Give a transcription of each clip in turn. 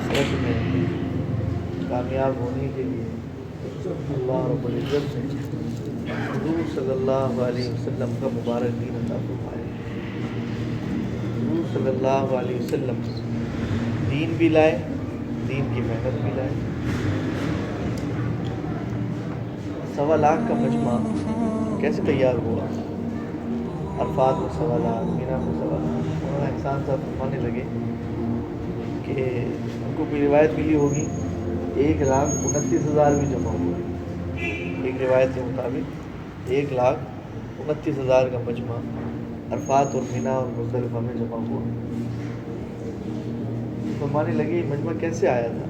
آخرت میں کامیاب ہونے کے لیے اللہ رب العزت نے حضور صلی اللہ علیہ وسلم کا مبارک دین عطا فرمایا۔ حضور صلی اللہ علیہ وسلم دین بھی لائے، دین کی محنت بھی لائے۔ 1.25 لاکھ کا مجمع کیسے تیار ہوا؟ عرفات میں 1.25 لاکھ، مینا میں 1.25 لاکھ۔ مولانا احسان صاحب فرمانے لگے کہ ان کو کوئی روایت ملی ہوگی 1,29,000 بھی جمع ہوئے۔ ایک روایت کے مطابق 1,29,000 کا مجمع عرفات اور مینا اور مزدلفہ میں جمع ہوا۔ فرمانے لگے یہ مجمع کیسے آیا تھا؟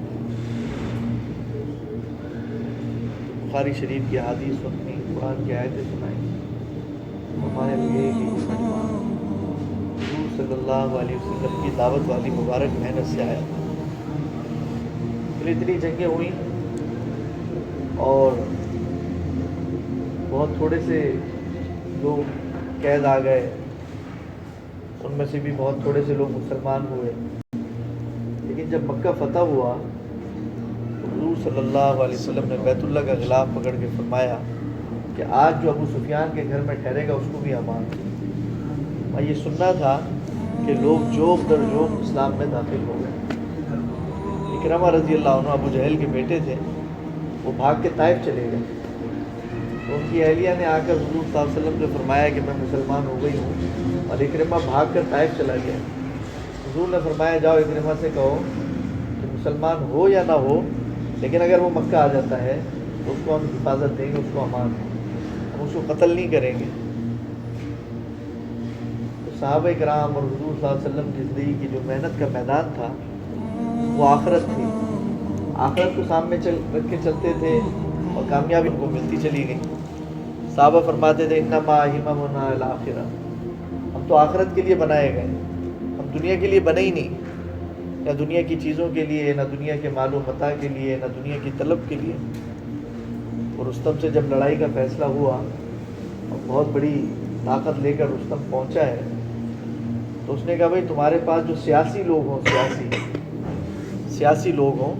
بخاری شریف کی حدیث سنی، قرآن کی آیتیں سنائیں۔ فرمانے لگے کہ یہ مجمع حضور صلی اللہ علیہ وسلم کی دعوت والی مبارک محنت سے آیا تھا۔ پھر اتنی جنگیں ہوئیں اور بہت تھوڑے سے لوگ قید آ گئے، ان میں سے بھی بہت تھوڑے سے لوگ مسلمان ہوئے۔ لیکن جب مکہ فتح ہوا تو حضور صلی اللہ علیہ وسلم نے بیت اللہ کا غلاف پکڑ کے فرمایا کہ آج جو ابو سفیان کے گھر میں ٹھہرے گا اس کو بھی امان۔ اور یہ سننا تھا کہ لوگ جوق در جوق اسلام میں داخل ہو گئے۔ اکرمہ رضی اللہ عنہ ابو جہل کے بیٹے تھے، وہ بھاگ کے طائف چلے گئے۔ تو ان کی اہلیہ نے آ کر حضور صلی اللہ علیہ وسلم سے فرمایا کہ میں مسلمان ہو گئی ہوں، اور اکرمہ بھاگ کر طائف چلا گیا۔ حضور نے فرمایا جاؤ اکرمہ سے کہو کہ مسلمان ہو یا نہ ہو، لیکن اگر وہ مکہ آ جاتا ہے تو اس کو ہم حفاظت دیں گے، اس کو امان دیں گے، ہم اس کو قتل نہیں کریں گے۔ تو صحابہ کرام اور حضور صلی اللہ علیہ وسلم کی زندگی کی جو محنت کا میدان تھا وہ آخرت تھی۔ آخرت کو سامنے رکھ کے چلتے تھے اور کامیابی ان کو ملتی چلی گئی۔ صحابہ فرماتے تھے انما ہممنا الآخرہ، ہم تو آخرت کے لیے بنائے گئے، ہم دنیا کے لیے بنے ہی نہیں، نہ دنیا کی چیزوں کے لیے، نہ دنیا کے مال و متاع کے لیے، نہ دنیا کی طلب کے لیے۔ اور رستم سے جب لڑائی کا فیصلہ ہوا اور بہت بڑی طاقت لے کر رستم پہنچا ہے، تو اس نے کہا بھائی تمہارے پاس جو سیاسی لوگ ہوں، سیاسی لوگ ہوں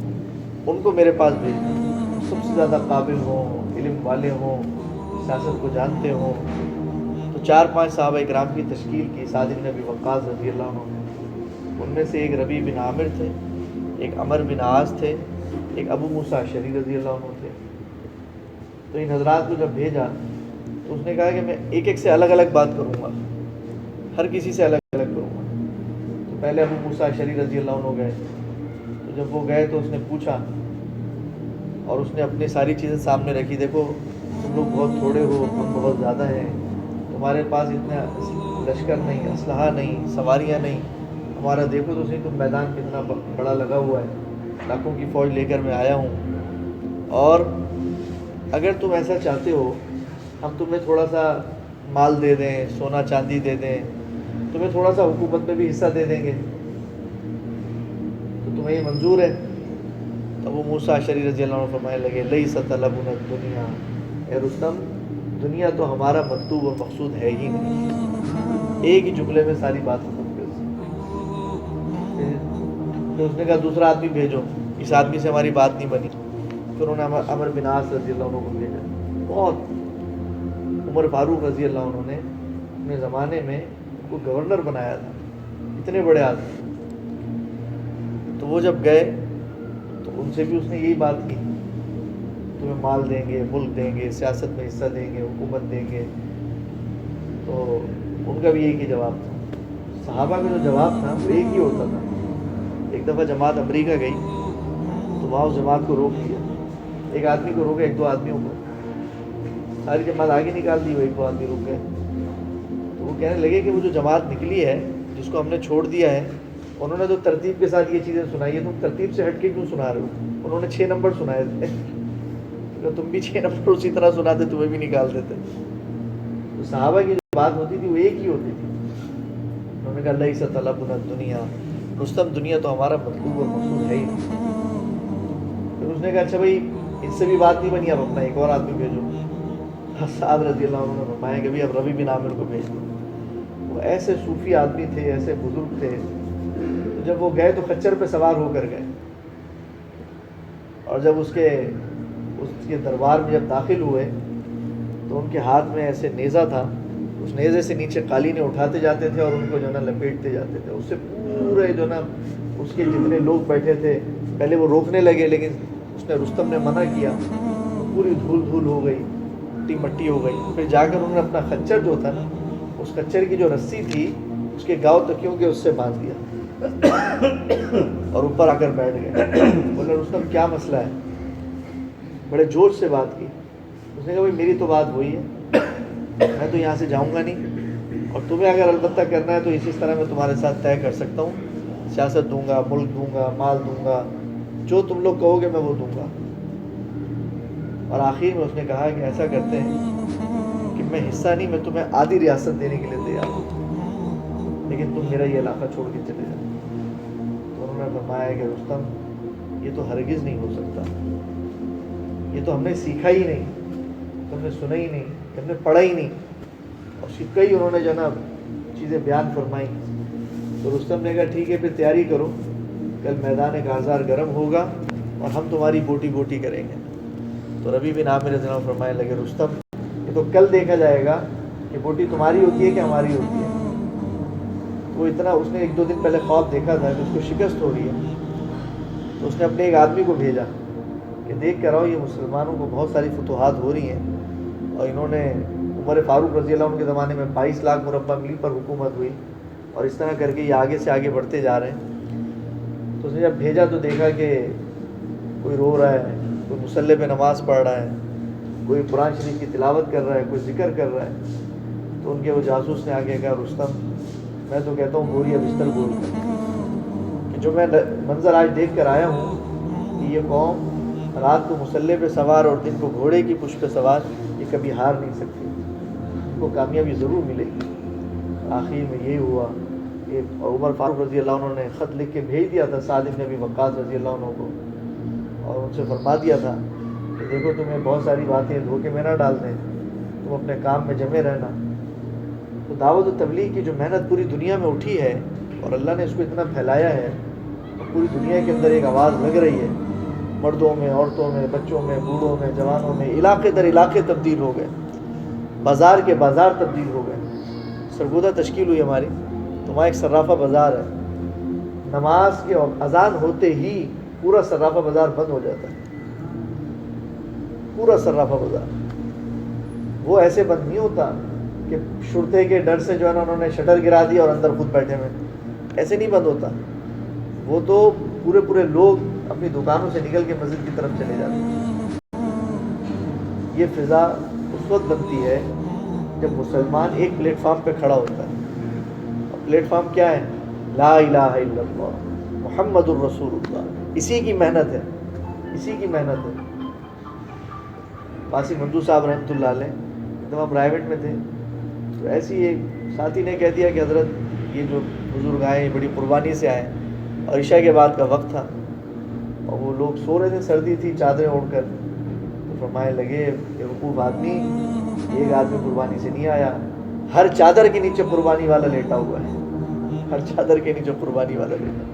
ان کو میرے پاس بھیجنا، سب سے زیادہ قابل ہوں، علم والے ہوں، سیاست کو جانتے ہوں۔ تو 4-5 صحابہ اکرام کی تشکیل کی، سعد بن ابی وقاص رضی اللہ عنہ نے۔ ان میں سے ایک ربیع بن عامر تھے، ایک عمر بن عاص تھے، ایک ابو موسیٰ اشعری رضی اللہ عنہ تھے۔ تو ان حضرات کو جب بھیجا تو اس نے کہا کہ میں ایک ایک سے الگ الگ بات کروں گا، ہر کسی سے الگ الگ کروں گا۔ تو پہلے ابو موسیٰ اشعری رضی اللہ عنہ گئے، تو جب وہ گئے تو اس نے پوچھا اور اس نے اپنی ساری چیزیں سامنے رکھی، دیکھو تم لوگ بہت تھوڑے ہو، ہم بہت زیادہ ہیں، تمہارے پاس اتنا لشکر نہیں، اسلحہ نہیں، سواریاں نہیں، ہمارا دیکھو تو صحیح تم میدان کتنا بڑا لگا ہوا ہے، لاکھوں کی فوج لے کر میں آیا ہوں، اور اگر تم ایسا چاہتے ہو ہم تمہیں تھوڑا سا مال دے دیں، سونا چاندی دے دیں، تمہیں تھوڑا سا حکومت میں بھی حصہ دے دیں گے، تو تمہیں یہ منظور ہے؟ تو ابو موسیٰ اشعری رضی اللہ عنہ فرمانے لگے لیس طلبنا الدنیا، اے رستم دنیا تو ہمارا مطلوب اور مقصود ہے ہی نہیں۔ ایک ہی جملے میں ساری بات ختم کر دی۔ تو اس نے کہا دوسرا آدمی بھیجو، اس آدمی سے ہماری بات نہیں بنی۔ پھر انہوں نے عمر بن عاص رضی اللہ عنہ کو بھیجا۔ بہت عمر فاروق رضی اللہ عنہ نے اپنے زمانے میں ان کو گورنر بنایا تھا، اتنے بڑے آدمی۔ تو وہ جب گئے تو ان سے بھی اس نے یہی بات کی، تمہیں مال دیں گے، ملک دیں گے، سیاست میں حصہ دیں گے، حکومت دیں گے۔ تو ان کا بھی ایک ہی جواب تھا۔ صحابہ کا جو جواب تھا وہ ایک ہی ہوتا تھا۔ ایک دفعہ جماعت امریکہ گئی تو وہاں اس جماعت کو روک لیا، ایک آدمی کو روکا، 1-2 آدمیوں کو، ساری جماعت آگے نکال دی، وہ 1-2 آدمی رک گئے۔ تو وہ کہنے لگے کہ وہ جو جماعت نکلی ہے، جس کو ہم نے چھوڑ دیا ہے، انہوں نے تو ترتیب کے ساتھ یہ چیزیں سنائی ہے، تم ترتیب سے ہٹ کے کیوں سنا رہے ہو؟ انہوں نے 6 نمبر سنائے تھے، تم بھی 6 نمبر اسی طرح سناتے تمہیں بھی نکال دیتے۔ تو صحابہ کی جو بات ہوتی تھی وہ ایک ہی ہوتی تھی۔ انہوں نے کہا لیس طلبنا الدنیا، رستم دنیا تو ہمارا مطلوب اور مقصود ہے ہی نہیں۔ پھر اس نے کہا اچھا بھائی اس سے بھی بات نہیں بنی، اب اپنا ایک اور آدمی بھیجو۔ سعد رضی اللہ عنہ نے فرمایا کہ اب ربیع بن عامر کو بھیج دو۔ وہ ایسے صوفی آدمی تھے، ایسے بزرگ تھے، تو جب وہ گئے تو خچر پہ سوار ہو کر گئے، اور جب اس کے دربار میں جب داخل ہوئے تو ان کے ہاتھ میں ایسے نیزہ تھا، اس نیزے سے نیچے قالینیں اٹھاتے جاتے تھے اور ان کو جو ہے نا لپیٹتے جاتے تھے. اس سے پورے جو ہے نا اس کے جتنے لوگ بیٹھے تھے پہلے وہ روکنے لگے، لیکن اس نے رستم نے منع کیا، پوری دھول دھول ہو گئی، مٹی مٹی ہو گئی. پھر جا کر انہوں نے اپنا خچر جو تھا نا، اس خچر کی جو رسی تھی اس کے گاؤں تکیوں کے اس سے باندھ دیا اور اوپر آ کر بیٹھ گئے. بولے رستم کیا مسئلہ ہے؟ بڑے جوش سے بات کی. اس نے کہا بھائی میری تو بات وہی ہے، میں تو یہاں سے جاؤں گا نہیں، اور تمہیں اگر البتہ کرنا ہے تو اسی طرح میں تمہارے ساتھ طے کر سکتا ہوں، سیاست دوں گا، ملک دوں گا، مال دوں گا، جو تم لوگ کہو گے میں وہ دوں گا. اور آخر میں اس نے کہا کہ ایسا کرتے ہیں کہ میں حصہ نہیں، میں تمہیں آدھی ریاست دینے کے لیے تیار ہوں، لیکن تم میرا یہ علاقہ چھوڑ کے چلے جاؤ. تو انہوں نے فرمایا کہ رستم یہ تو ہرگز نہیں ہو سکتا، یہ تو ہم نے سیکھا ہی نہیں، ہم نے سنا ہی نہیں، ہم نے پڑھا ہی نہیں. اور کئی انہوں نے جناب چیزیں بیان فرمائی. تو رستم نے کہا ٹھیک ہے پھر تیاری کرو، کل میدان کارزار گرم ہوگا اور ہم تمہاری بوٹی بوٹی کریں گے. تو ربیع بن عامر رضی اللہ عنہ فرمانے لگے رستم یہ تو کل دیکھا جائے گا کہ بوٹی تمہاری ہوتی ہے کہ ہماری ہوتی ہے. وہ اتنا اس نے 1-2 دن پہلے خواب دیکھا تھا کہ اس کو شکست ہو رہی ہے. تو اس نے اپنے ایک آدمی کو بھیجا کہ دیکھ کر آؤ یہ مسلمانوں کو بہت ساری فتوحات ہو رہی ہیں، اور انہوں نے عمر فاروق رضی اللہ عنہ کے زمانے میں 22 لاکھ مربع میل پر حکومت ہوئی، اور اس طرح کر کے یہ آگے سے آگے بڑھتے جا رہے ہیں. تو اس نے جب بھیجا تو دیکھا کہ کوئی رو رہا ہے، کوئی مصلی پہ نماز پڑھ رہا ہے، کوئی قرآن شریف کی تلاوت کر رہا ہے، کوئی ذکر کر رہا ہے. تو ان کے وہ جاسوس نے آگے کہا رستم میں تو کہتا ہوں بوریا بستر بول کر کہ جو میں منظر آج دیکھ کر آیا ہوں کہ یہ قوم رات کو مصلی پہ سوار اور دن کو گھوڑے کی پشت پہ سوار، یہ کبھی ہار نہیں سکتی، ان کو کامیابی ضرور ملے گی. آخر میں یہ ہوا کہ عمر فاروق رضی اللہ عنہ نے خط لکھ کے بھیج دیا تھا سعد بن ابی وقاص رضی اللہ عنہ کو، اور ان سے فرما دیا تھا کہ دیکھو تمہیں بہت ساری باتیں دھوکے میں نہ ڈال دیں، تم اپنے کام میں جمے رہنا. تو دعوت و تبلیغ کی جو محنت پوری دنیا میں اٹھی ہے اور اللہ نے اس کو اتنا پھیلایا ہے، اور پوری دنیا کے اندر ایک آواز لگ رہی ہے، مردوں میں، عورتوں میں، بچوں میں، بوڑھوں میں، جوانوں میں، علاقے در علاقے تبدیل ہو گئے، بازار کے بازار تبدیل ہو گئے. سرگودا تشکیل ہوئی ہماری، تو وہاں ایک صرافہ بازار ہے، نماز کے اذان ہوتے ہی پورا صرافہ بازار بند ہو جاتا ہے، پورا صرافہ بازار. وہ ایسے بند نہیں ہوتا کہ شرطے کے ڈر سے جو ہے نا انہوں نے شٹر گرا دیا اور اندر خود بیٹھے ہوئے، ایسے نہیں بند ہوتا. وہ تو پورے لوگ اپنی دکانوں سے نکل کے مسجد کی طرف چلے جاتے ہیں. یہ فضا اس وقت بنتی ہے جب مسلمان ایک پلیٹ فارم پہ کھڑا ہوتا ہے. اور پلیٹ فارم کیا ہے؟ لا الہ الا اللہ محمد الرسول اللہ. اسی کی محنت ہے، اسی کی محنت ہے. قاسم منظور صاحب رحمۃ اللہ علیہ جب ہم پرائیویٹ میں تھے تو ایسی ایک ساتھی نے کہہ دیا کہ حضرت یہ جو بزرگ آئے بڑی قربانی سے آئے، اور عشاء کے بعد کا وقت تھا اور وہ لوگ سو رہے تھے، سردی تھی، چادریں اوڑھ کر. تو فرمانے لگے کہ وقوف آدمی ایک آدمی قربانی سے نہیں آیا، ہر چادر کے نیچے قربانی والا لیٹا ہوا ہے، ہر چادر کے نیچے قربانی والا لیٹا.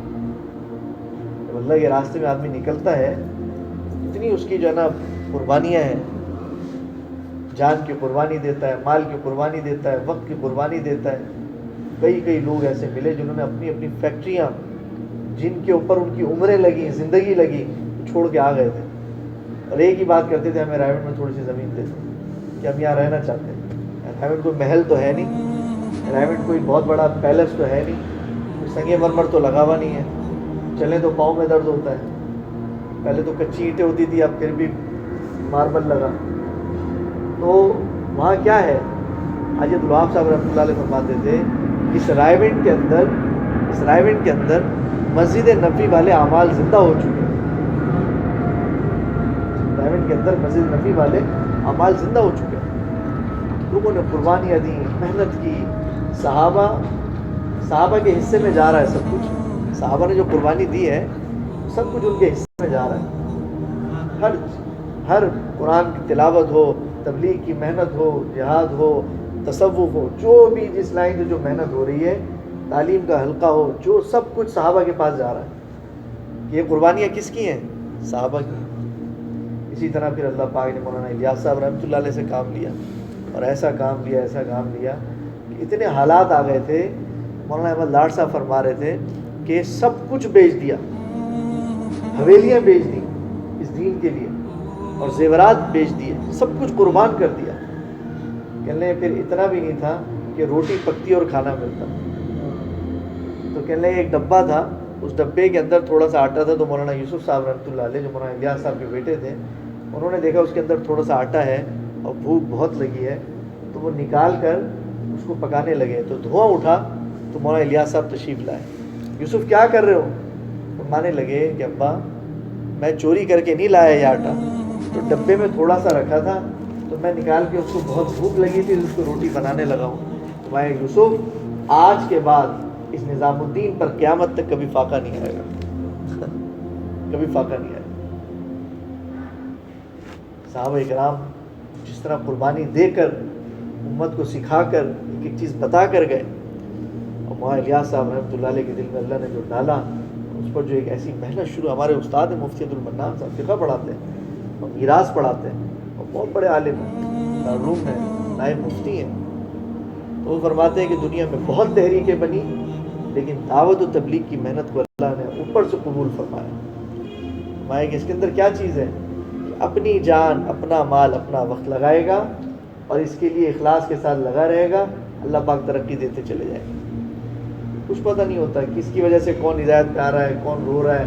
جب اللہ کے راستے میں آدمی نکلتا ہے اتنی اس کی جو ہے نا قربانیاں ہیں، جان کی قربانی دیتا ہے، مال کی قربانی دیتا ہے، وقت کی قربانی دیتا ہے. کئی لوگ ایسے ملے جنہوں نے اپنی اپنی فیکٹریاں جن کے اوپر ان کی عمریں لگی، زندگی لگی، چھوڑ کے آ گئے تھے، اور ایک ہی بات کرتے تھے ہمیں رائے میں تھوڑی سی زمین دے دو کہ ہم یہاں رہنا چاہتے ہیں. رائے کوئی محل تو ہے نہیں، رائے کوئی بہت بڑا پیلس تو ہے نہیں، کوئی سنگ مرمر تو لگا ہوا نہیں ہے، چلیں تو پاؤں میں درد ہوتا ہے. پہلے تو کچی اینٹیں ہوتی تھی، اب پھر بھی ماربل لگا. تو وہاں کیا ہے، حاجی عبدالوہاب صاحب رحمۃ اللہ علیہ فرماتے تھے اس رائے کے اندر مسجد نبوی والے اعمال زندہ ہو چکے ہیں. رائے کے اندر مسجد نبوی والے اعمال زندہ ہو چکے ہیں. لوگوں نے قربانیاں دی، محنت کی. صحابہ کے حصے میں جا رہا ہے سب کچھ. صحابہ نے جو قربانی دی ہے سب کچھ ان کے حصے میں جا رہا ہے. ہر قرآن کی تلاوت ہو، تبلیغ کی محنت ہو، جہاد ہو، تصوف ہو، جو بھی جس لائن سے جو محنت ہو رہی ہے، تعلیم کا حلقہ ہو، جو سب کچھ صحابہ کے پاس جا رہا ہے. یہ قربانیاں کس کی ہیں؟ صحابہ کی. اسی طرح پھر اللہ پاک نے مولانا الیاس صاحب رحمۃ اللہ علیہ سے کام لیا، اور ایسا کام لیا کہ اتنے حالات آ گئے تھے. مولانا احمد لاڈ صاحب فرما رہے تھے کہ سب کچھ بیچ دیا، حویلیاں بیچ دی اس دین کے لیے، اور زیورات بیچ دیے، سب کچھ قربان کر دیا. کہنے لگے پھر اتنا بھی نہیں تھا کہ روٹی پکتی اور کھانا ملتا. تو کہنے لگے ایک ڈبہ تھا، اس ڈبے کے اندر تھوڑا سا آٹا تھا. تو مولانا یوسف صاحب رحمۃ اللہ علیہ جو مولانا الیاس صاحب کے بیٹے تھے، انہوں نے دیکھا اس کے اندر تھوڑا سا آٹا ہے اور بھوک بہت لگی ہے، تو وہ نکال کر اس کو پکانے لگے. تو دھواں اٹھا تو مولانا الیاس صاحب تشریف لائے. یوسف کیا کر رہے ہو؟ فرمانے لگے کہ ابا میں چوری کر کے نہیں لایا یہ آٹا، تو ڈبے میں تھوڑا سا رکھا تھا تو میں نکال کے اس کو بہت بھوک لگی تھی اس کو روٹی بنانے لگا ہوں. تو میں یوسف آج کے بعد اس نظام الدین پر قیامت تک کبھی فاقہ نہیں آئے گا کبھی فاقہ نہیں آئے گا. صحابہ کرام جس طرح قربانی دے کر امت کو سکھا کر ایک ایک چیز بتا کر گئے، اور مولانا الیاس صاحب رحمۃ اللہ علیہ کے دل میں اللہ نے جو ڈالا، اس پر جو ایک ایسی محنت شروع. ہمارے استاد ہیں مفتی عبدالمنان صاحب، فقہ پڑھاتے ہیں اور میراث پڑھاتے ہیں اور بہت بڑے عالم ہیں، دارالعلوم ہیں، نائب مفتی ہیں. تو وہ فرماتے ہیں کہ دنیا میں بہت تحریکیں بنی، لیکن دعوت و تبلیغ کی محنت کو اللہ نے اوپر سے قبول فرمایا. فرمایا کہ اس کے اندر کیا چیز ہے کہ اپنی جان، اپنا مال، اپنا وقت لگائے گا اور اس کے لیے اخلاص کے ساتھ لگا رہے گا، اللہ پاک ترقی دیتے چلے جائیں گے. کچھ پتہ نہیں ہوتا کس کی وجہ سے کون ہدایت پہ آ رہا ہے، کون رو رہا ہے.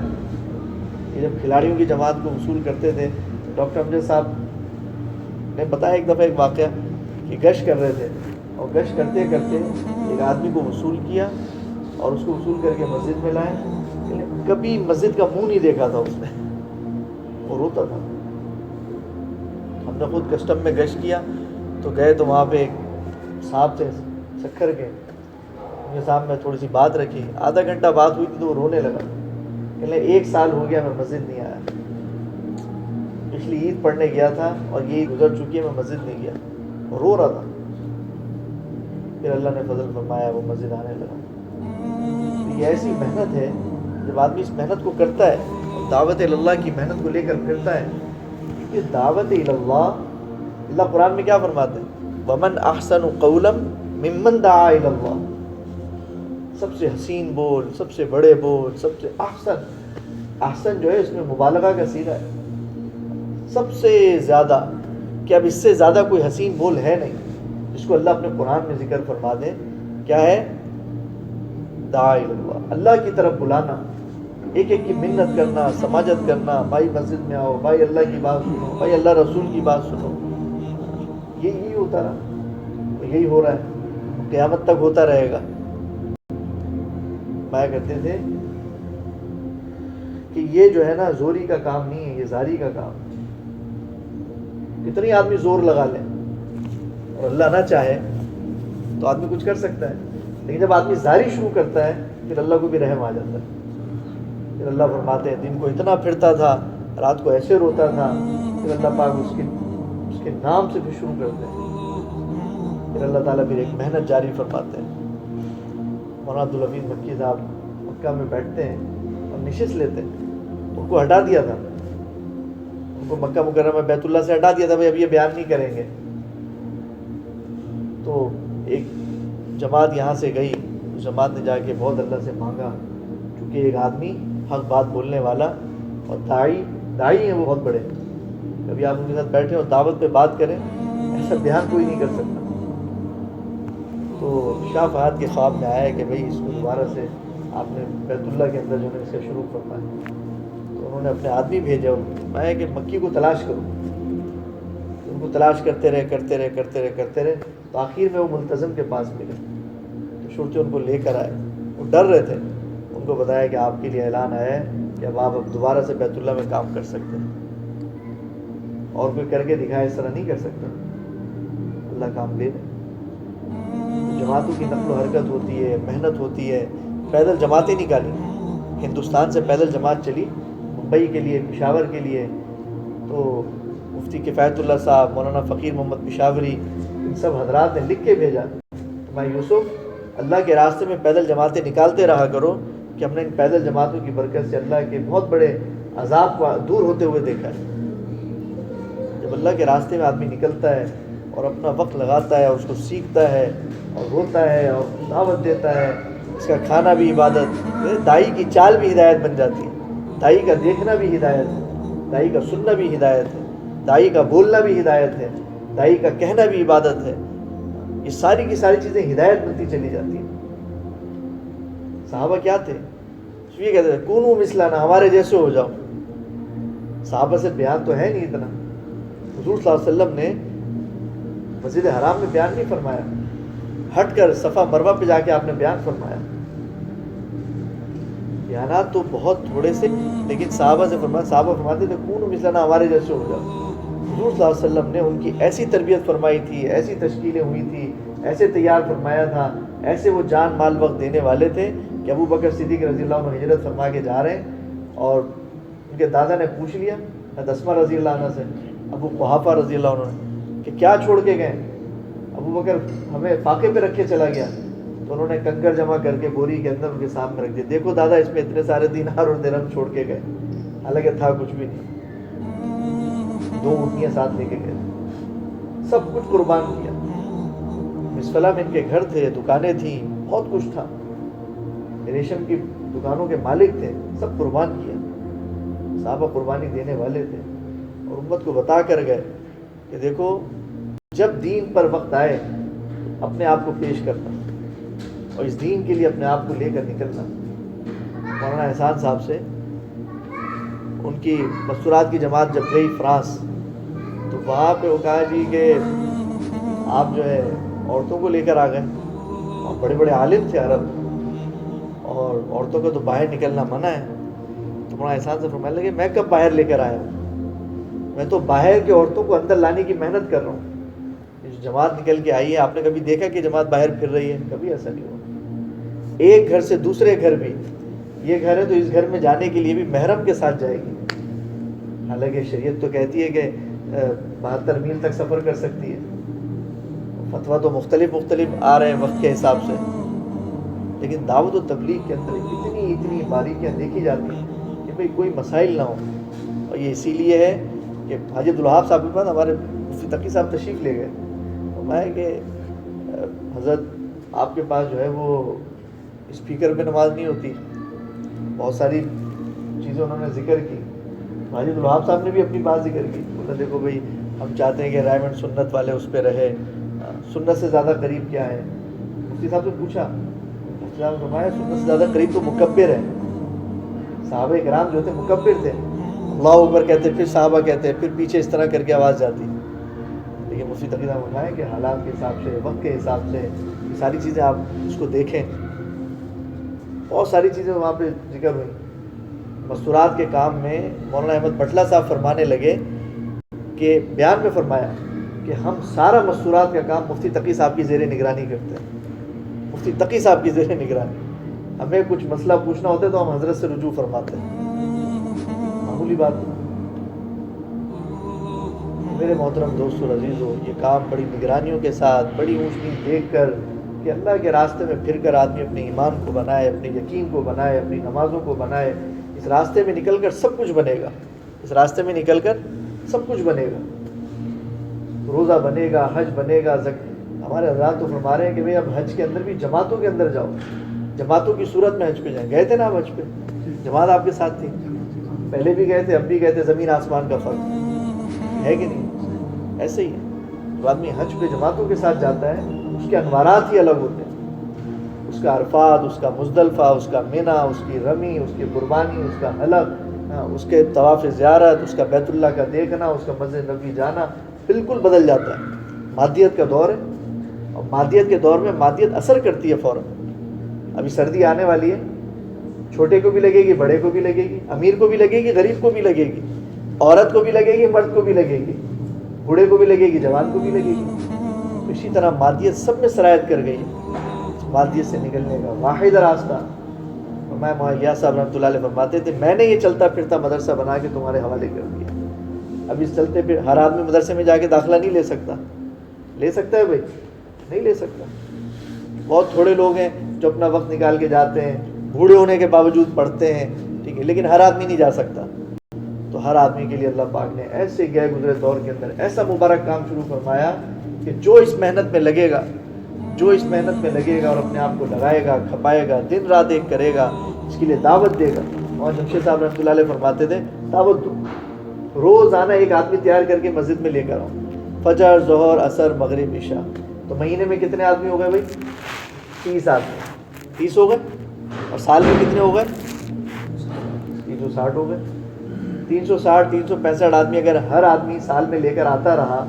یہ جب کھلاڑیوں کی جماعت کو وصول کرتے تھے، ڈاکٹر امجد صاحب نے بتایا ایک دفعہ ایک واقعہ کہ گشت کر رہے تھے، اور گشت کرتے کرتے ایک آدمی کو وصول کیا اور اس کو وصول کر کے مسجد میں لائے. کبھی مسجد کا منہ نہیں دیکھا تھا اس نے، وہ روتا تھا. ہم نے خود کسٹم میں گشت کیا تو گئے تو وہاں پہ ایک صاحب تھے سکھر کے، ان کے صاحب میں تھوڑی سی بات رکھی، آدھا گھنٹہ بات ہوئی تھی تو وہ رونے لگا. کہ 1 سال ہو گیا میں مسجد نہیں آیا، پچھلی عید پڑھنے گیا تھا اور یہ عید گزر چکی ہے، میں مسجد نہیں گیا، اور رو رہا تھا. پھر اللہ نے فضل فرمایا، وہ مسجد آنے لگا. یہ ایسی محنت ہے، جب آدمی اس محنت کو کرتا ہے اور دعوت اللہ کی محنت کو لے کر پھرتا ہے. کہ دعوت اللہ، اللہ قرآن میں کیا فرماتے ہیں؟ وَمَنْ أَحْسَنُ قَوْلًا مِمَّنْ دَعَا إِلَى اللَّهِ. سب سے حسین بول، سب سے بڑے بول، سب سے احسن جو ہے اس میں مبالغہ کا صیغہ ہے. سب سے زیادہ، کہ اب اس سے زیادہ کوئی حسین بول ہے نہیں جس کو اللہ اپنے قرآن میں ذکر فرما دے. کیا ہے؟ دعا الی اللہ، اللہ کی طرف بلانا، ایک ایک کی منت کرنا، سماجت کرنا. بھائی مسجد میں آؤ، بھائی اللہ کی بات سنو، بھائی اللہ رسول کی بات سنو. یہی ہوتا رہا، یہی ہو رہا ہے، قیامت تک ہوتا رہے گا. پایا کرتے تھے کہ یہ جو ہے نا زوری کا کام نہیں ہے، یہ زاری کا کام. کتنی آدمی زور لگا لیں اور اللہ نہ چاہے تو آدمی کچھ کر سکتا ہے، لیکن جب آدمی زاری شروع کرتا ہے پھر اللہ کو بھی رحم آ جاتا ہے. پھر اللہ فرماتے ہیں دن کو اتنا پھرتا تھا، رات کو ایسے روتا تھا. پھر اللہ پاک اس کے نام سے بھی شروع کرتے ہیں. پھر اللہ تعالیٰ پھر ایک محنت جاری فرماتے ہیں. مولانا عبدالحفیظ مکی صاحب مکہ میں بیٹھتے ہیں اور نشست لیتے ہیں. ان کو ہٹا دیا تھا، ان کو مکہ مکرمہ بیت اللہ سے ہٹا دیا تھا، بھائی اب یہ بیان نہیں کریں گے. تو ایک جماعت یہاں سے گئی، اس جماعت نے جا کے بہت اللہ سے مانگا، کیونکہ ایک آدمی حق بات بولنے والا اور داعی ہیں وہ بہت بڑے. کبھی آپ ان کے ساتھ بیٹھے اور دعوت پہ بات کریں، ایسا بیان کوئی نہیں کر سکتا. تو شاہ فہد کے خواب میں آیا کہ بھئی اس کو دوبارہ سے آپ نے بیت اللہ کے اندر جو ہے اس کا شروع فرمایا. تو انہوں نے اپنے آدمی بھیجا، میں کہ مکی کو تلاش کرو. ان کو تلاش کرتے رہے تو آخر میں وہ ملتزم کے پاس ملے. تو شرطے ان کو لے کر آئے، وہ ڈر رہے تھے. ان کو بتایا کہ آپ کے لیے اعلان آیا ہے کہ اب آپ دوبارہ سے بیت اللہ میں کام کر سکتے ہیں، اور کوئی کر کے دکھائے اس طرح نہیں کر سکتا، اللہ کام لے لے. جماعتوں کی نقل و حرکت ہوتی ہے، محنت ہوتی ہے. پیدل جماعتیں نکالی، ہندوستان سے پیدل جماعت چلی ممبئی کے لیے، پشاور کے لیے. تو مفتی کفایت اللہ صاحب، مولانا فقیر محمد پشاوری، ان سب حضرات نے لکھ کے بھیجا کہ بھائی یوسف اللہ کے راستے میں پیدل جماعتیں نکالتے رہا کرو، کہ ہم نے ان پیدل جماعتوں کی برکت سے اللہ کے بہت بڑے عذاب کو دور ہوتے ہوئے دیکھا ہے. اللہ کے راستے میں آدمی نکلتا ہے اور اپنا وقت لگاتا ہے اور اس کو سیکھتا ہے اور روتا ہے اور دعوت دیتا ہے، اس کا کھانا بھی عبادت، دائی کی چال بھی ہدایت بن جاتی ہے، دائی کا دیکھنا بھی ہدایت ہے، دائی کا سننا بھی ہدایت ہے، دائی کا بولنا بھی ہدایت ہے، دائی کا کہنا بھی عبادت ہے. یہ ساری کی ساری چیزیں ہدایت بنتی چلی جاتی ہیں. صحابہ کیا تھے؟ یہ کہتے تھے کونو مثلنا، ہمارے جیسے ہو جاؤ. صحابہ سے بیان تو ہے نہیں اتنا. حضور صلی اللہ علیہ وسلم نے مسجد حرام میں بیان نہیں فرمایا، ہٹ کر صفا مروہ پہ جا کے آپ نے بیان فرمایا. بیانات تو بہت تھوڑے سے، لیکن صحابہ سے فرمایا، صحابہ فرماتے تھے کونو مثلنا، ہمارے جیسے ہو جاؤ. حضور صلی اللہ علیہ وسلم نے ان کی ایسی تربیت فرمائی تھی، ایسی تشکیلیں ہوئی تھی، ایسے تیار فرمایا تھا، ایسے وہ جان مال وقت دینے والے تھے کہ ابو بکر صدیق رضی اللہ عنہ ہجرت فرما کے جا رہے ہیں اور ان کے دادا نے پوچھ لیا اسما رضی اللہ عنہ سے، ابو قحافہ رضی اللہ عنہ نے، کہ کیا چھوڑ کے گئے؟ ابو بکر ہمیں فاقے پہ رکھ کے چلا گیا. تو انہوں نے کنکر جمع کر کے بوری کے اندر ان کے سامنے رکھ دیا. دیکھو دادا، اس میں اتنے سارے دینار اور درہم چھوڑ کے گئے، حالانکہ تھا کچھ بھی نہیں. 2 اونٹنیاں ساتھ لے کے گئے، سب کچھ قربان کیا. مسفلہ میں ان کے گھر تھے، دکانیں تھیں، بہت کچھ تھا، ریشم کی دکانوں کے مالک تھے، سب قربان کیا. صحابہ قربانی دینے والے تھے اور امت کو بتا کر گئے کہ دیکھو جب دین پر وقت آئے اپنے آپ کو پیش کرنا اور اس دین کے لیے اپنے آپ کو لے کر نکلنا. مولانا احسان صاحب سے ان کی مستورات کی جماعت جب گئی فرانس، تو وہاں پہ وہ کہا جی کہ آپ جو ہے عورتوں کو لے کر آ گئے، اور بڑے بڑے عالم تھے عرب، اور عورتوں کو تو باہر نکلنا منع ہے. تو مولانا احسان سے فرمانے لگے میں کب باہر لے کر آیا ہوں؟ میں تو باہر کی عورتوں کو اندر لانے کی محنت کر رہا ہوں. جماعت نکل کے آئی ہے، آپ نے کبھی دیکھا کہ جماعت باہر پھر رہی ہے؟ کبھی ایسا نہیں ہوا. ایک گھر سے دوسرے گھر بھی، یہ گھر ہے تو اس گھر میں جانے کے لیے بھی محرم کے ساتھ جائے گی. حالانکہ شریعت تو کہتی ہے کہ 72 میل تک سفر کر سکتی ہے. فتویٰ تو مختلف آ رہے ہیں وقت کے حساب سے، لیکن دعوت و تبلیغ کے اندر اتنی باریکیاں دیکھی جاتی ہیں کہ بھئی کوئی مسائل نہ ہو. اور یہ اسی لیے ہے کہ حاجی عبدالوہاب صاحب کے پاس ہمارے مفتی تقی صاحب تشریف لے گئے. فرمایا کہ حضرت آپ کے پاس جو ہے وہ اسپیکر پہ نماز نہیں ہوتی، بہت ساری چیزیں انہوں نے ذکر کی. حاجی عبدالوہاب صاحب نے بھی اپنی بات ذکر کی. بولا دیکھو بھئی ہم چاہتے ہیں کہ رائمنڈ سنت والے اس پہ رہے، سنت سے زیادہ قریب کیا ہے؟ مفتی صاحب سے پوچھا، مفتی صاحب نے فرمایا سنت سے زیادہ قریب تو مکبر ہے. صحابہ کرام جو تھے مکبر تھے، اللہ اکبر کہتے، پھر صحابہ کہتے، پھر پیچھے اس طرح کر کے آواز جاتی. لیکن مفتی تقی صاحب فرمایا کہ حالات کے حساب سے، وقت کے حساب سے یہ ساری چیزیں آپ اس کو دیکھیں. بہت ساری چیزیں وہاں پہ ذکر ہوئی. مستورات کے کام میں مولانا احمد بٹلہ صاحب فرمانے لگے کہ بیان میں فرمایا کہ ہم سارا مستورات کا کام مفتی تقی صاحب کی زیر نگرانی کرتے ہیں. مفتی تقی صاحب کی زیر نگرانی. ہمیں کچھ مسئلہ پوچھنا ہوتا ہے تو ہم حضرت سے رجوع فرماتے ہیں. معمولی بات نہیں. میرے محترم دوستو اور عزیزو، یہ کام بڑی نگرانیوں کے ساتھ، بڑی اونچ نیچ دیکھ کر کہ اللہ کے راستے میں پھر کر آدمی اپنے ایمان کو بنائے، اپنے یقین کو بنائے، اپنی نمازوں کو بنائے. اس راستے میں نکل کر سب کچھ بنے گا. اس راستے میں نکل کر سب کچھ بنے گا. روزہ بنے گا، حج بنے گا. ہمارے حضرات تو فرما رہے ہیں کہ بھئی اب حج کے اندر بھی جماعتوں کے اندر جاؤ، جماعتوں کی صورت میں حج پہ جائیں. گئے تھے نا آپ حج پہ؟ جماعت آپ کے ساتھ تھی، پہلے بھی گئے تھے، اب بھی گئے تھے. زمین آسمان کا فرق ہے کہ نہیں؟ ایسے ہی ہے. جو آدمی حج پہ جماعتوں کے ساتھ جاتا ہے اس کے انوارات ہی الگ ہوتے ہیں. اس کا عرفات، اس کا مزدلفہ، اس کا منی، اس کی رمی، اس کی قربانی، اس کا حلق، اس کے طواف زیارت، اس کا بیت اللہ کا دیکھنا، اس کا مسجد نبوی جانا بالکل بدل جاتا ہے. مادیت کا دور ہے، اور مادیت کے دور میں مادیت اثر کرتی ہے فوراً. ابھی سردی آنے والی ہے، چھوٹے کو بھی لگے گی، بڑے کو بھی لگے گی، امیر کو بھی لگے گی، غریب کو بھی لگے گی، عورت کو بھی لگے گی، مرد کو بھی لگے گی، بوڑھے کو بھی لگے گی، جوان کو بھی لگے گی. اسی طرح مادیت سب میں سرایت کر گئی. مادیت سے نکلنے کا واحد راستہ، میں مولانا صاحب رحمۃ اللہ علیہ فرماتے تھے میں نے یہ چلتا پھرتا مدرسہ بنا کے تمہارے حوالے کر دیا. اب اس چلتے پھر ہر آدمی مدرسے میں جا کے داخلہ نہیں لے سکتا. لے سکتا ہے بھائی؟ نہیں لے سکتا. بہت تھوڑے لوگ ہیں جو اپنا وقت نکال کے جاتے ہیں، بوڑھے ہونے کے باوجود پڑھتے ہیں، ٹھیک ہے، لیکن ہر آدمی نہیں جا سکتا. تو ہر آدمی کے لیے اللہ پاک نے ایسے گئے گزرے دور کے اندر ایسا مبارک کام شروع فرمایا کہ جو اس محنت میں لگے گا اور اپنے آپ کو لگائے گا، کھپائے گا، دن رات ایک کرے گا، اس کے لیے دعوت دے گا. اور جمشید صاحب رحمۃ اللہ علیہ فرماتے تھے دعوت دو، روزانہ ایک آدمی تیار کر کے مسجد میں لے کر آؤ، فجر، ظہر، عصر، مغرب، عشاء. تو مہینے میں کتنے آدمی ہو گئے بھائی؟ 30 آدمی، 30 ہو گئے. اور سال میں کتنے ہو گئے؟ 360 ہو گئے. 360 365 آدمی اگر ہر آدمی سال میں لے کر آتا رہا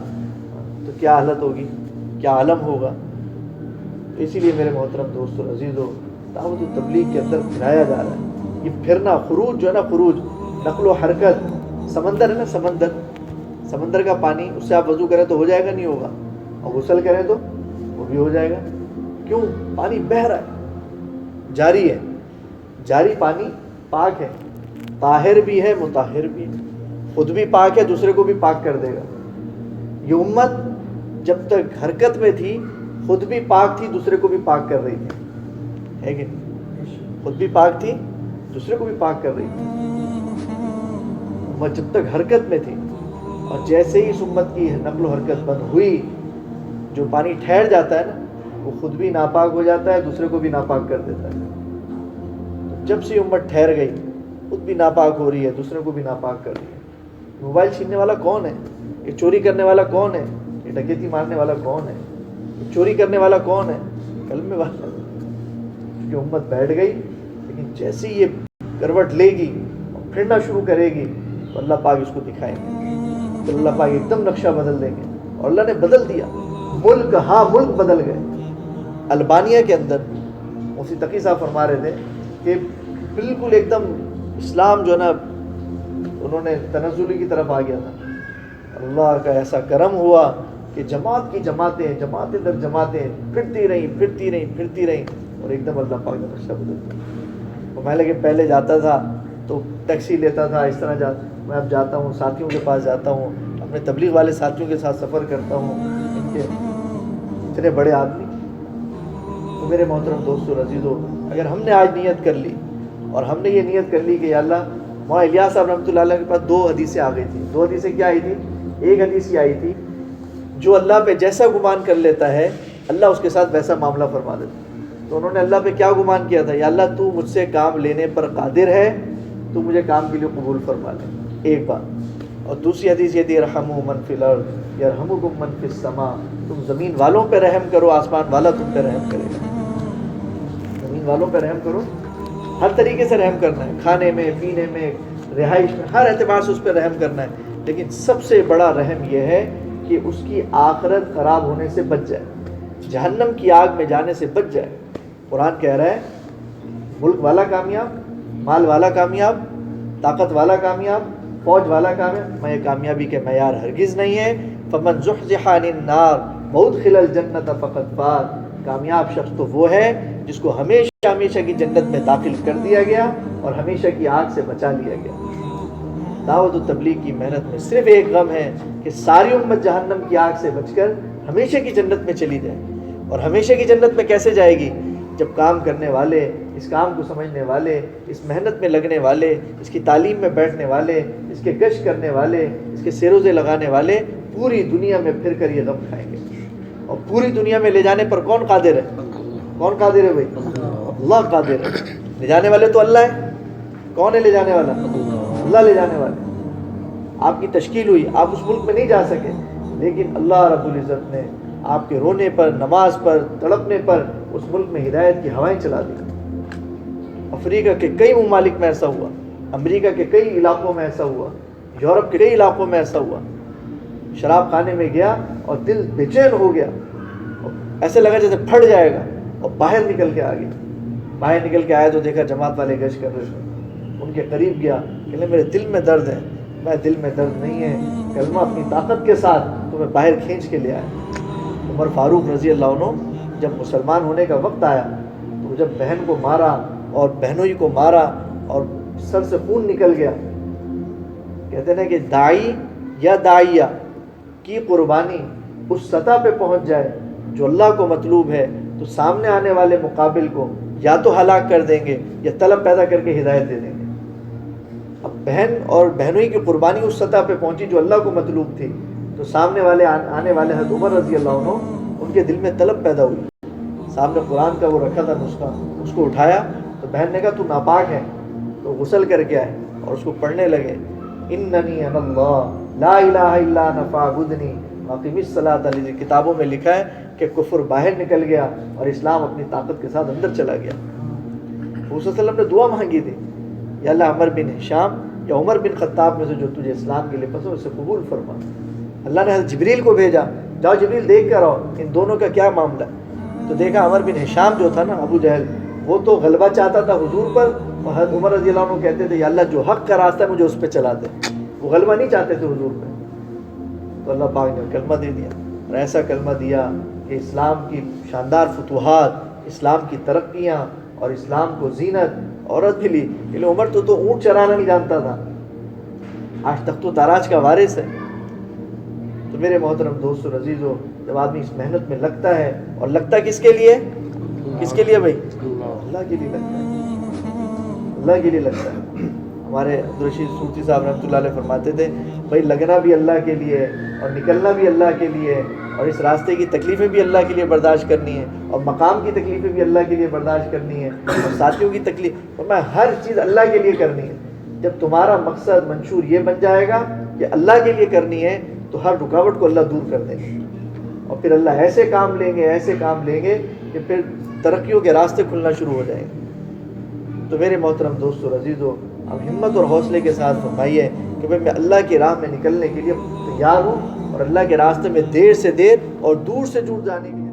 تو کیا حالت ہوگی، کیا عالم ہوگا. اسی لیے میرے محترم دوستو عزیزو، دعوت و تبلیغ کے اندر پھرایا جا رہا ہے. یہ پھرنا، خروج جو ہے نا، خروج، نقل و حرکت. سمندر ہے نا، سمندر کا پانی، اس سے آپ وضو کریں تو ہو جائے گا؟ نہیں ہوگا. اور غسل کریں تو وہ بھی ہو جائے گا. کیوں؟ پانی بہہ رہا ہے، جاری ہے. جاری پانی پاک ہے، طاہر بھی ہے، مطہر بھی ہے. خود بھی پاک ہے، دوسرے کو بھی پاک کر دے گا. یہ امت جب تک حرکت میں تھی خود بھی پاک تھی، دوسرے کو بھی پاک کر رہی تھی. ہے کہ خود بھی پاک تھی، دوسرے کو بھی پاک کر رہی تھی. امت جب تک حرکت میں تھی، اور جیسے ہی اس امت کی نقل و حرکت بند ہوئی، جو پانی ٹھہر جاتا ہے نا، وہ خود بھی ناپاک ہو جاتا ہے، دوسرے کو بھی ناپاک کر دیتا ہے. جب سے امت ٹھہر گئی، خود بھی ناپاک ہو رہی ہے، دوسرے کو بھی ناپاک کر رہی ہے. موبائل چھیننے والا کون ہے؟ یہ چوری کرنے والا کون ہے؟ یہ ڈکیتی مارنے والا کون ہے؟ یہ چوری کرنے والا کون ہے؟ کلمے والا. کیونکہ امت بیٹھ گئی، لیکن جیسے ہی یہ کروٹ لے گی اور پھرنا شروع کرے گی تو اللہ پاک اس کو دکھائیں گے، تو اللہ پاک ایک دم نقشہ بدل دیں گے. اور اللہ نے بدل دیا. ملک بدل گئے. البانیہ کے اندر مفتی تقی صاحب فرما رہے تھے کہ بالکل ایک دم اسلام جو ہے نا، انہوں نے تنزلی کی طرف آ گیا تھا. اللہ کا ایسا کرم ہوا کہ جماعت کی جماعتیں در جماعتیں پھرتی رہیں اور ایک دم اللہ پاک نے نقشہ بدل دیا. میں لگے پہلے جاتا تھا تو ٹیکسی لیتا تھا، اس طرح میں اب جاتا ہوں، ساتھیوں کے پاس جاتا ہوں، اپنے تبلیغ والے ساتھیوں کے ساتھ سفر کرتا ہوں. ان کے اتنے بڑے آدمی. تو میرے محترم دوستو عزیزو، اگر ہم نے آج نیت کر لی، اور ہم نے یہ نیت کر لی کہ یا اللہ، مولانا الیاس صاحب رحمۃ اللہ علیہ کے پاس 2 حدیثیں آ گئی تھیں. 2 حدیثیں کیا آئی تھی؟ ایک حدیث یہ آئی تھی، جو اللہ پہ جیسا گمان کر لیتا ہے اللہ اس کے ساتھ ویسا معاملہ فرما دیتا. تو انہوں نے اللہ پہ کیا گمان کیا تھا؟ یا اللہ تو مجھ سے کام لینے پر قادر ہے، تو مجھے کام کے لیے قبول فرما لے. ایک بات. اور دوسری حدیث یہ تھی، ارحموا من فی الارض یرحمکم من فی السماء. تم زمین والوں پہ رحم کرو، آسمان والا تم پہ رحم کرے گا. زمین والوں پہ رحم کرو، ہر طریقے سے رحم کرنا ہے، کھانے میں، پینے میں، رہائش میں، ہر اعتبار سے اس پہ رحم کرنا ہے. لیکن سب سے بڑا رحم یہ ہے کہ اس کی آخرت خراب ہونے سے بچ جائے، جہنم کی آگ میں جانے سے بچ جائے. قرآن کہہ رہا ہے ملک والا کامیاب، مال والا کامیاب، طاقت والا کامیاب، فوج والا کامیاب. میں کامیابی کے معیار ہرگز نہیں ہے. فمن زحزح عن النار وادخل الجنۃ فقد فاز. کامیاب شخص تو وہ ہے جس کو ہمیشہ کی جنت میں داخل کر دیا گیا اور ہمیشہ کی آگ سے بچا لیا گیا. دعوت و تبلیغ کی محنت میں صرف ایک غم ہے کہ ساری امت جہنم کی آگ سے بچ کر ہمیشہ کی جنت میں چلی جائے. اور ہمیشہ کی جنت میں کیسے جائے گی؟ جب کام کرنے والے، اس کام کو سمجھنے والے، اس محنت میں لگنے والے، اس کی تعلیم میں بیٹھنے والے، اس کے گشت کرنے والے، اس کے سیروزے لگانے والے پوری دنیا میں پھر کر یہ غم کھائیں گے. اور پوری دنیا میں لے جانے پر کون قادر ہے؟ کون قادر ہے بھائی؟ اللہ قادر ہے. لے جانے والے تو اللہ ہے. کون ہے لے جانے والا؟ اللہ لے جانے والا. آپ کی تشکیل ہوئی، آپ اس ملک میں نہیں جا سکے، لیکن اللہ رب العزت نے آپ کے رونے پر، نماز پر، تڑپنے پر اس ملک میں ہدایت کی ہوائیں چلا دی. افریقہ کے کئی ممالک میں ایسا ہوا، امریکہ کے کئی علاقوں میں ایسا ہوا، یورپ کے کئی علاقوں میں ایسا ہوا. شراب خانے میں گیا اور دل بے چین ہو گیا، ایسے لگا جیسے پھٹ جائے گا، اور باہر نکل کے آ گیا. باہر نکل کے آیا تو دیکھا جماعت والے گشت کر رہے تھے. ان کے قریب گیا، کہ میرے دل میں درد ہے. میں دل میں درد نہیں ہے، کلمہ اپنی طاقت کے ساتھ تمہیں باہر کھینچ کے لے آیا. عمر فاروق رضی اللہ عنہ جب مسلمان ہونے کا وقت آیا تو جب بہن کو مارا اور بہنوئی کو مارا اور سر سے خون نکل گیا، کہتے ہیں کہ داعی یا داعیہ کی قربانی اس سطح پہ پہنچ جائے جو اللہ کو مطلوب ہے، تو سامنے آنے والے مقابل کو یا تو ہلاک کر دیں گے یا طلب پیدا کر کے ہدایت دے دیں گے. اب بہن اور بہنوں کی قربانی اس سطح پہ پہنچی جو اللہ کو مطلوب تھی، تو سامنے والے آنے والے حضرت عمر رضی اللہ عنہ ان کے دل میں طلب پیدا ہوئی. سامنے قرآن کا وہ رکھا تھا نسخہ، اس کو اٹھایا تو بہن نے کہا تو ناپاک ہے، تو غسل کر کے آئے اور اس کو پڑھنے لگے، اننی انا اللہ لا الہ الا انا فاعبدنی واقم الصلاۃ علی. کتابوں میں لکھا ہے کہ کفر باہر نکل گیا اور اسلام اپنی طاقت کے ساتھ اندر چلا گیا. حضور صلی اللہ علیہ وسلم نے دعا مانگی تھی، یا اللہ عمر بن ہشام یا عمر بن خطاب میں سے جو تجھے اسلام کے لیے پسند اسے قبول فرما. اللہ نے حضرت جبریل کو بھیجا، جاؤ جبریل دیکھ کر آؤ ان دونوں کا کیا معاملہ. تو دیکھا عمر بن ہشام جو تھا نا ابو جہل، وہ تو غلبہ چاہتا تھا حضور پر، اور حضرت عمر رضی اللہ عنہ کہتے تھے یا اللہ جو حق کا راستہ ہے مجھے اس پہ چلا دے. وہ غلبہ نہیں چاہتے تھے حضور پہ. تو اللہ پاک نے کلمہ دے دیا، اور ایسا کلمہ دیا کہ اسلام کی شاندار فتوحات، اسلام کی ترقیاں اور اسلام کو زینت عورت بھی لی. عمر تو اونٹ چرانا نہیں جانتا تھا، آج تخت و تاراج کا وارث ہے. تو میرے محترم دوستو عزیزو، جب آدمی اس محنت میں لگتا ہے، اور لگتا کس کے لیے؟ کس کے لیے بھائی؟ اللہ کے لیے لگتا ہے، اللہ کے لیے لگتا ہے. ہمارے عبدالرشید صوفی صاحب رحمۃ اللہ علیہ فرماتے تھے بھائی لگنا بھی اللہ کے لیے اور نکلنا بھی اللہ کے لیے، اور اس راستے کی تکلیفیں بھی اللہ کے لیے برداشت کرنی ہے، اور مقام کی تکلیفیں بھی اللہ کے لیے برداشت کرنی ہے، اور ساتھیوں کی تکلیف میں ہر چیز اللہ کے لیے کرنی ہے. جب تمہارا مقصد منشور یہ بن جائے گا کہ اللہ کے لیے کرنی ہے تو ہر رکاوٹ کو اللہ دور کر دیں گے، اور پھر اللہ ایسے کام لیں گے، ایسے کام لیں گے کہ پھر ترقیوں کے راستے کھلنا شروع ہو جائیں گے. تو میرے محترم دوستو اور عزیزو، اب ہمت اور حوصلے کے ساتھ فرمائیے کہ بھئی میں اللہ کی راہ میں نکلنے کے لیے تیار ہوں، اور اللہ کے راستے میں دیر سے دیر اور دور سے دور جانے کے لیے